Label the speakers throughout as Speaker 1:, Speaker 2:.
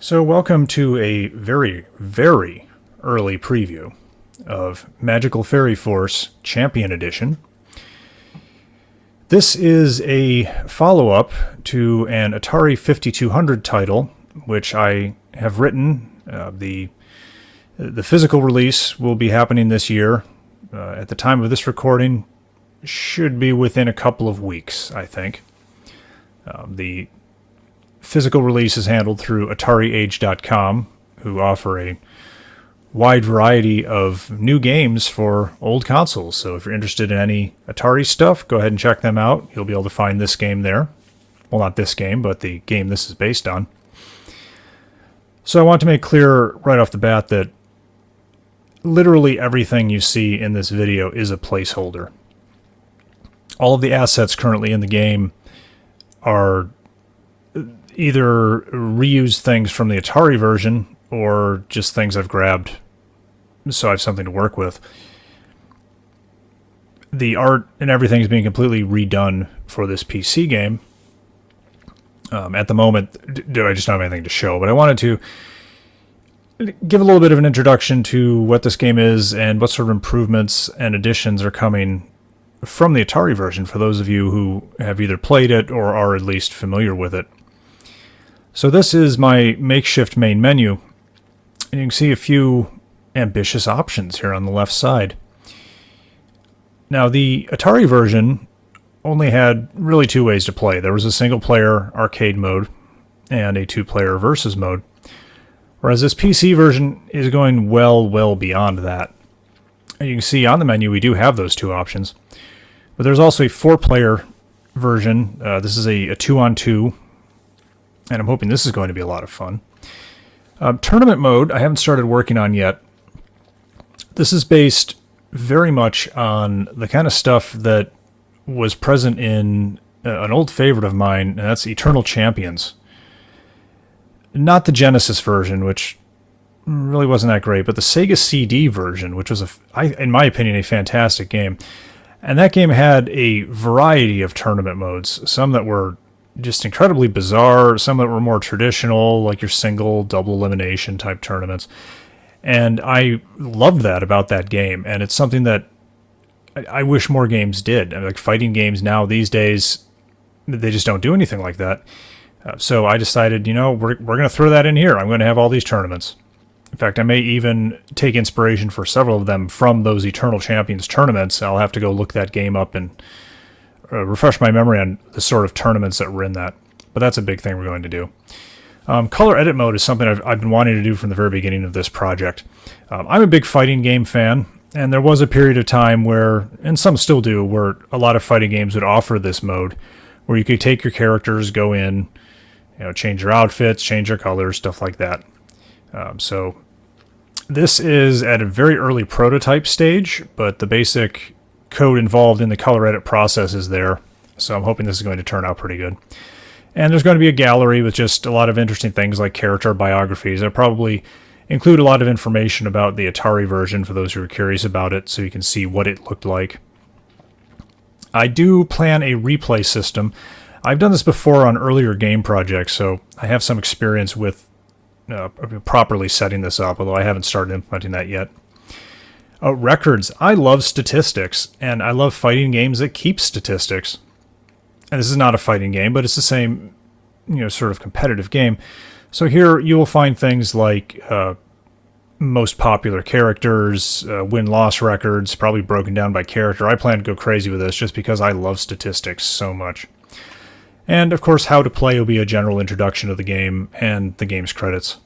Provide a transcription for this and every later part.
Speaker 1: So welcome to a very, very early preview of Magical Fairy Force Champion Edition. This is a follow-up to an Atari 5200 title, which I have written. The physical release will be happening this year. At the time of this recording, should be within a couple of weeks, I think. The physical release is handled through AtariAge.com, who offer a wide variety of new games for old consoles. So if you're interested in any Atari stuff, go ahead and check them out. You'll be able to find this game there. Well, not this game, but the game this is based on. So I want to make clear right off the bat that literally everything you see in this video is a placeholder. All of the assets currently in the game are either reused things from the Atari version or just things I've grabbed so I have something to work with. The art and everything is being completely redone for this PC game. At the moment, I just don't have anything to show, but I wanted to give a little bit of an introduction to what this game is and what sort of improvements and additions are coming from the Atari version for those of you who have either played it or are at least familiar with it. So this is my makeshift main menu, and you can see a few ambitious options here on the left side. Now, the Atari version only had really two ways to play. There was a single-player arcade mode and a two-player versus mode, whereas this PC version is going well beyond that. And you can see on the menu we do have those two options, but there's also a four-player version. This is a 2-on-2, and I'm hoping this is going to be a lot of fun. Tournament mode I haven't started working on yet. This is based very much on the kind of stuff that was present in an old favorite of mine, and that's Eternal Champions. Not the Genesis version, which really wasn't that great, but the Sega CD version, which was, in my opinion, a fantastic game. And that game had a variety of tournament modes, some that were just incredibly bizarre, some that were more traditional, like your single, double elimination type tournaments. And I loved that about that game, and it's something that I wish more games did. I mean, like fighting games now these days, they just don't do anything like that. So I decided, we're going to throw that in here. I'm going to have all these tournaments. In fact, I may even take inspiration for several of them from those Eternal Champions tournaments. I'll have to go look that game up and refresh my memory on the sort of tournaments that were in that. But that's a big thing we're going to do. Color edit mode is something I've been wanting to do from the very beginning of this project. I'm a big fighting game fan, and there was a period of time where, and some still do, where a lot of fighting games would offer this mode, where you could take your characters, go in, change your outfits, change your colors, stuff like that. So this is at a very early prototype stage, but the basic code involved in the color edit process is there, so I'm hoping this is going to turn out pretty good. And there's going to be a gallery with just a lot of interesting things like character biographies. I'll probably include a lot of information about the Atari version for those who are curious about it, so you can see what it looked like. I do plan a replay system. I've done this before on earlier game projects, so I have some experience with properly setting this up, although I haven't started implementing that yet. Records. I love statistics, and I love fighting games that keep statistics. And this is not a fighting game, but it's the same, sort of competitive game. So here you will find things like most popular characters, win-loss records, probably broken down by character. I plan to go crazy with this just because I love statistics so much. And, of course, how to play will be a general introduction of the game and the game's credits.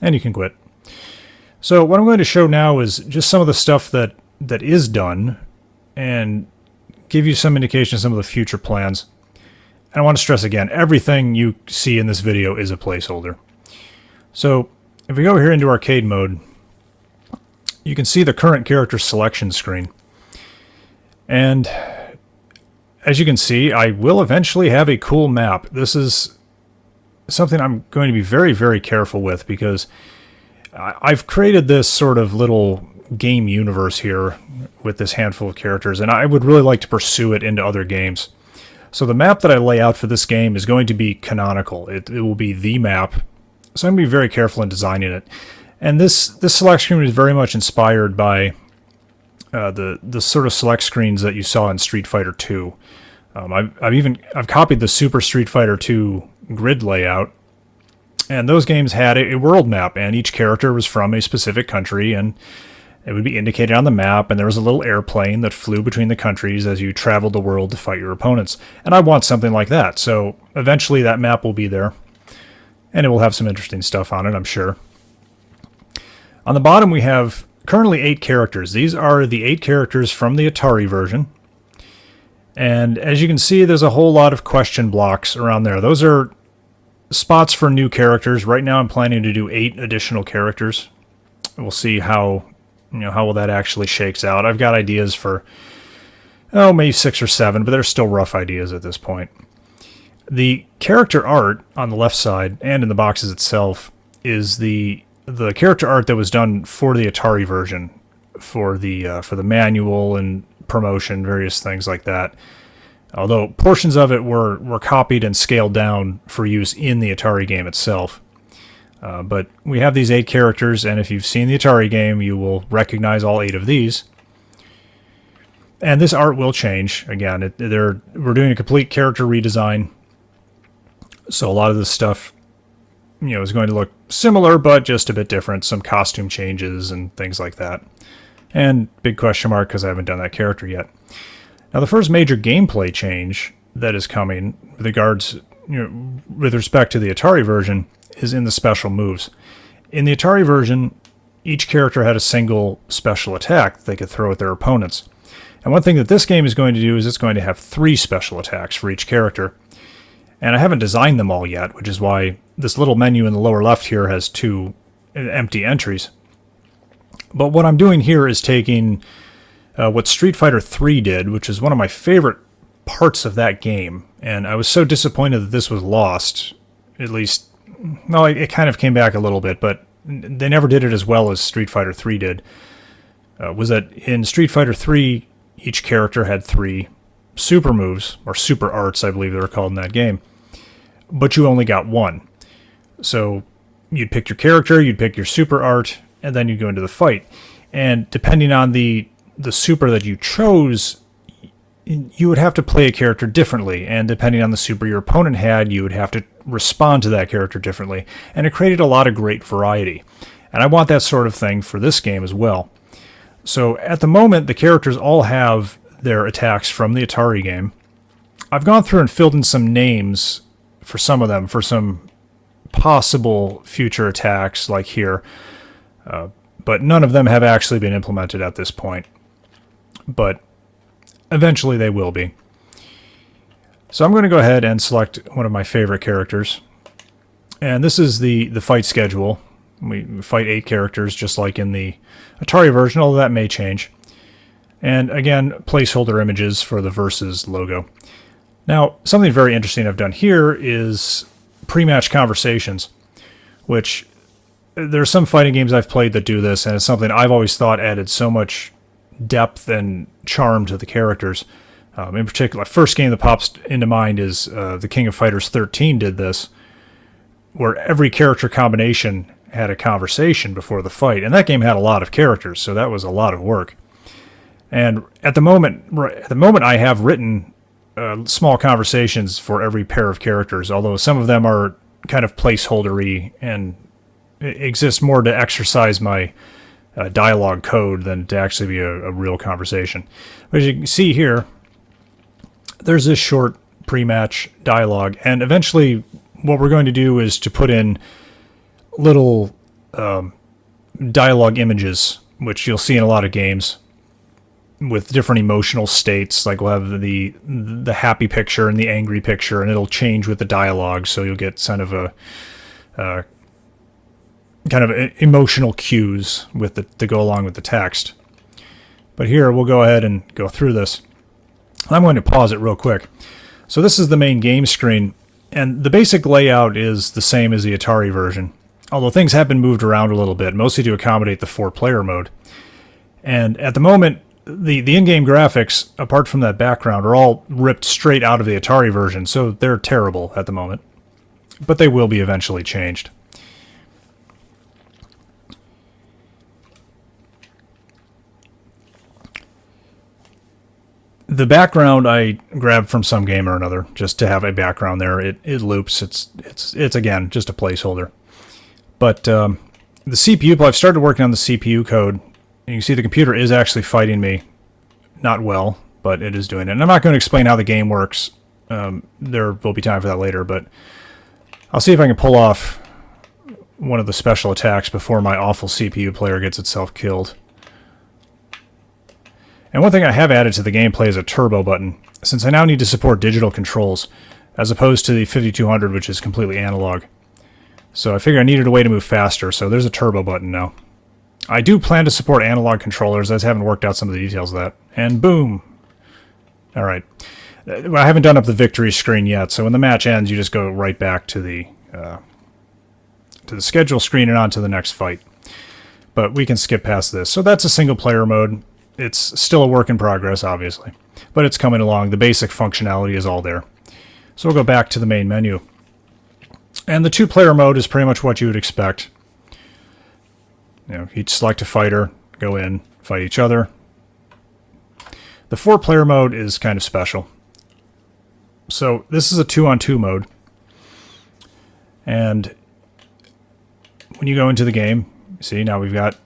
Speaker 1: And you can quit. So what I'm going to show now is just some of the stuff that is done and give you some indication of some of the future plans. And I want to stress again, everything you see in this video is a placeholder. So if we go here into arcade mode, you can see the current character selection screen. And as you can see, I will eventually have a cool map. This is something I'm going to be very, very careful with because I've created this sort of little game universe here with this handful of characters, and I would really like to pursue it into other games. So the map that I lay out for this game is going to be canonical. It will be the map So I'm going to be very careful in designing it. And this select screen is very much inspired by the sort of select screens that you saw in Street Fighter 2. I've copied the Super Street Fighter 2 grid layout, and those games had a world map, and each character was from a specific country, and it would be indicated on the map, and there was a little airplane that flew between the countries as you traveled the world to fight your opponents. And I want something like that, so eventually that map will be there, and it will have some interesting stuff on it, I'm sure. On the bottom we have currently 8 characters. These are the 8 characters from the Atari version. And as you can see, there's a whole lot of question blocks around there. Those are spots for new characters. Right now I'm planning to do 8 additional characters. We'll see how well that actually shakes out. I've got ideas for, maybe 6 or 7, but they're still rough ideas at this point. The character art on the left side and in the boxes itself is the character art that was done for the Atari version, for the manual and promotion, various things like that. Although portions of it were copied and scaled down for use in the Atari game itself. But we have these 8 characters, and if you've seen the Atari game, you will recognize all 8 of these. And this art will change. Again, we're doing a complete character redesign. So a lot of this stuff, is going to look similar, but just a bit different. Some costume changes and things like that. And big question mark because I haven't done that character yet. Now, the first major gameplay change that is coming with respect to the Atari version is in the special moves. In the Atari version, each character had a single special attack that they could throw at their opponents. And one thing that this game is going to do is it's going to have 3 special attacks for each character. And I haven't designed them all yet, which is why this little menu in the lower left here has 2 empty entries. But what I'm doing here is taking what Street Fighter 3 did, which is one of my favorite parts of that game. And I was so disappointed that this was lost. At least, no, it kind of came back a little bit, but they never did it as well as Street Fighter 3 did. Was that in Street Fighter 3, each character had 3 super moves, or super arts, I believe they were called in that game. But you only got 1. So you'd pick your character, you'd pick your super art, and then you'd go into the fight. And depending on the super that you chose, you would have to play a character differently. And depending on the super your opponent had, you would have to respond to that character differently. And it created a lot of great variety. And I want that sort of thing for this game as well. So at the moment, the characters all have their attacks from the Atari game. I've gone through and filled in some names for some of them, for some possible future attacks like here. But none of them have actually been implemented at this point. But eventually they will be. So I'm going to go ahead and select one of my favorite characters. And this is the fight schedule. We fight 8 characters just like in the Atari version, although that may change. And again, placeholder images for the Versus logo. Now, something very interesting I've done here is pre-match conversations, which there are some fighting games I've played that do this, and it's something I've always thought added so much depth and charm to the characters. In particular, first game that pops into mind is the King of Fighters 13 did this, where every character combination had a conversation before the fight, and that game had a lot of characters, so that was a lot of work. And at the moment I have written small conversations for every pair of characters, although some of them are kind of placeholdery and exist more to exercise my dialogue code than to actually be a real conversation. But as you can see here, there's this short pre-match dialogue, and eventually what we're going to do is to put in little dialogue images, which you'll see in a lot of games, with different emotional states. Like we'll have the happy picture and the angry picture, and it'll change with the dialogue, so you'll get kind of emotional cues to go along with the text. But here we'll go ahead and go through this. I'm going to pause it real quick. So this is the main game screen, and the basic layout is the same as the Atari version, although things have been moved around a little bit, mostly to accommodate the 4-player mode. And at the moment, the in-game graphics, apart from that background, are all ripped straight out of the Atari version, so they're terrible at the moment. But they will be eventually changed. The background I grabbed from some game or another just to have a background there. It loops. It's again just a placeholder. But the CPU, I've started working on the CPU code. And you can see the computer is actually fighting me. Not well, but it is doing it. And I'm not going to explain how the game works. There will be time for that later, but I'll see if I can pull off one of the special attacks before my awful CPU player gets itself killed. And one thing I have added to the gameplay is a turbo button, since I now need to support digital controls, as opposed to the 5200, which is completely analog. So I figured I needed a way to move faster, so there's a turbo button now. I do plan to support analog controllers, I just haven't worked out some of the details of that. And boom! Alright. I haven't done up the victory screen yet, so when the match ends, you just go right back to the schedule screen and on to the next fight. But we can skip past this. So that's a single player mode. It's still a work in progress, obviously, but it's coming along. The basic functionality is all there. So we'll go back to the main menu. And the two-player mode is pretty much what you would expect. You know, each select a fighter, go in, fight each other. The four-player mode is kind of special. So this is a 2-on-2 mode. And when you go into the game, see, now we've got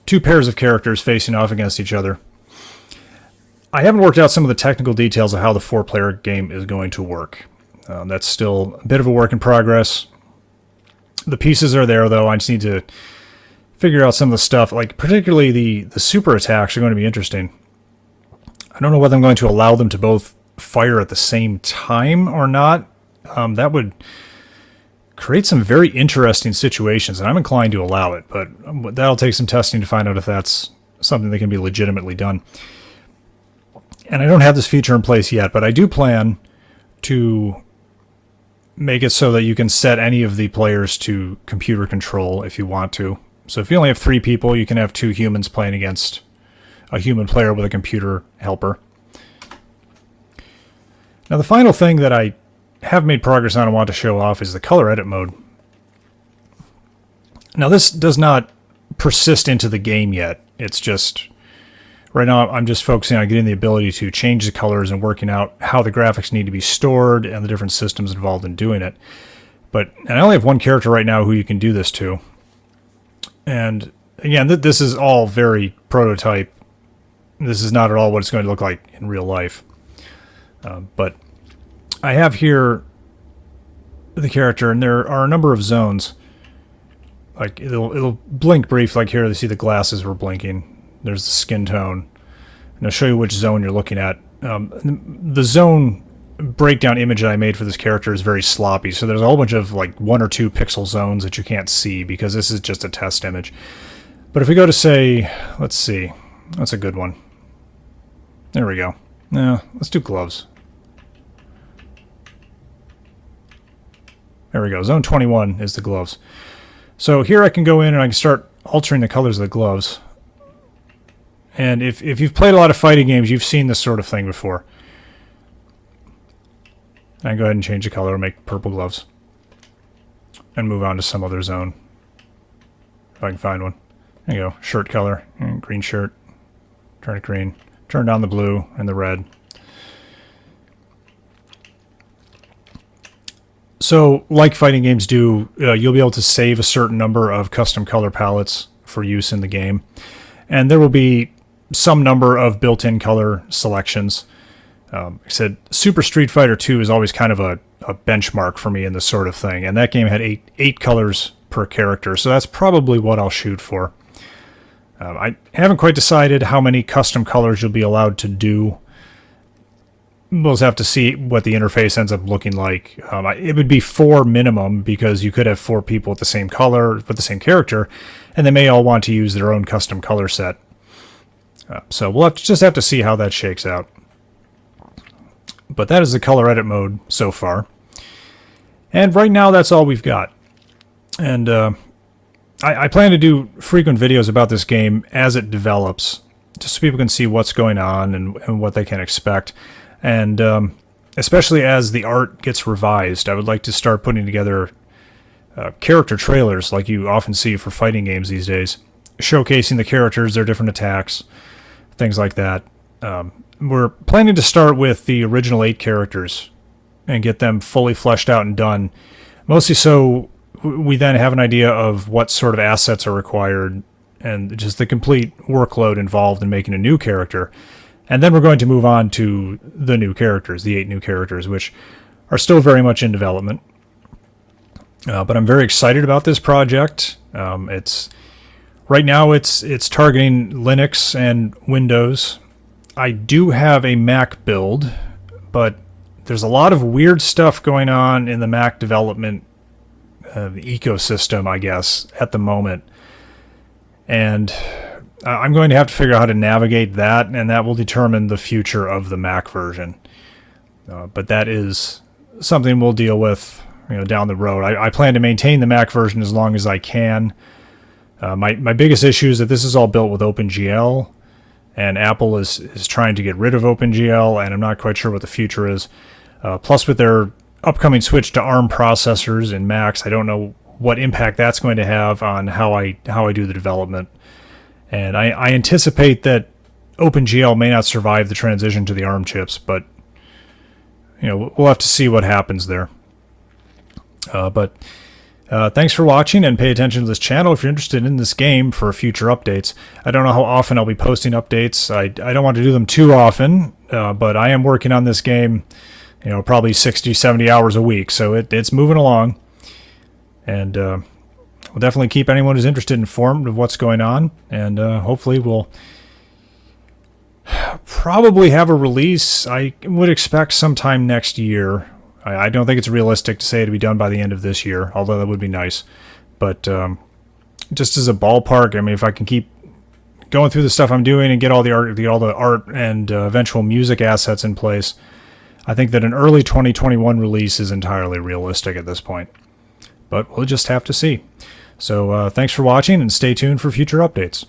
Speaker 1: two pairs of characters facing off against each other. I haven't worked out some of the technical details of how the four-player game is going to work. That's still a bit of a work in progress. The pieces are there, though. I just need to figure out some of the stuff. Like, particularly the super attacks are going to be interesting. I don't know whether I'm going to allow them to both fire at the same time or not. That would create some very interesting situations, and I'm inclined to allow it, but that'll take some testing to find out if that's something that can be legitimately done. And I don't have this feature in place yet, but I do plan to make it so that you can set any of the players to computer control if you want to. So if you only have 3 people, you can have 2 humans playing against a human player with a computer helper. Now the final thing that I have made progress on and want to show off is the color edit mode. Now this does not persist into the game yet. It's just, right now I'm just focusing on getting the ability to change the colors and working out how the graphics need to be stored and the different systems involved in doing it. And I only have one character right now who you can do this to. And again, this is all very prototype. This is not at all what it's going to look like in real life. But I have here the character, and there are a number of zones. Like it'll blink brief. Like here, you see the glasses were blinking. There's the skin tone, and I'll show you which zone you're looking at. The zone breakdown image that I made for this character is very sloppy, so there's a whole bunch of like 1 or 2 pixel zones that you can't see because this is just a test image. But if we go to, say, let's see, that's a good one. There we go. Yeah, let's do gloves. There we go. Zone 21 is the gloves. So here I can go in and I can start altering the colors of the gloves. And if you've played a lot of fighting games, you've seen this sort of thing before. I can go ahead and change the color and make purple gloves. And move on to some other zone. If I can find one. There you go. Shirt color. Green shirt. Turn it green. Turn down the blue and the red. So, like fighting games do, you'll be able to save a certain number of custom color palettes for use in the game. And there will be some number of built-in color selections. Like I said, Super Street Fighter 2 is always kind of a benchmark for me in this sort of thing. And that game had eight colors per character, so that's probably what I'll shoot for. I haven't quite decided how many custom colors you'll be allowed to do. We'll just have to see what the interface ends up looking like. It would be 4 minimum because you could have 4 people with the same color, with the same character, and they may all want to use their own custom color set. So we'll just have to see how that shakes out. But that is the color edit mode so far. And right now that's all we've got. And I plan to do frequent videos about this game as it develops, just so people can see what's going on and what they can expect. And especially as the art gets revised, I would like to start putting together character trailers like you often see for fighting games these days, showcasing the characters, their different attacks, things like that. We're planning to start with the original 8 characters and get them fully fleshed out and done, mostly so we then have an idea of what sort of assets are required and just the complete workload involved in making a new character. And then we're going to move on to the new characters, the 8 new characters, which are still very much in development. But I'm very excited about this project. It's right now it's targeting Linux and Windows. I do have a Mac build, but there's a lot of weird stuff going on in the Mac development ecosystem, I guess, at the moment. And I'm going to have to figure out how to navigate that, and that will determine the future of the Mac version. But that is something we'll deal with, down the road. I plan to maintain the Mac version as long as I can. My biggest issue is that this is all built with OpenGL, and Apple is trying to get rid of OpenGL, and I'm not quite sure what the future is. Plus, with their upcoming switch to ARM processors in Macs, I don't know what impact that's going to have on how I do the development. And I anticipate that OpenGL may not survive the transition to the ARM chips, but we'll have to see what happens there. But thanks for watching, and pay attention to this channel if you're interested in this game for future updates. I don't know how often I'll be posting updates. I don't want to do them too often, but I am working on this game, probably 60, 70 hours a week, so it's moving along. And we'll definitely keep anyone who's interested informed of what's going on, and hopefully we'll probably have a release. I would expect sometime next year. I don't think it's realistic to say it'll be done by the end of this year, although that would be nice. But just as a ballpark, I mean, if I can keep going through the stuff I'm doing and get all the art and eventual music assets in place, I think that an early 2021 release is entirely realistic at this point. But we'll just have to see. So thanks for watching, and stay tuned for future updates.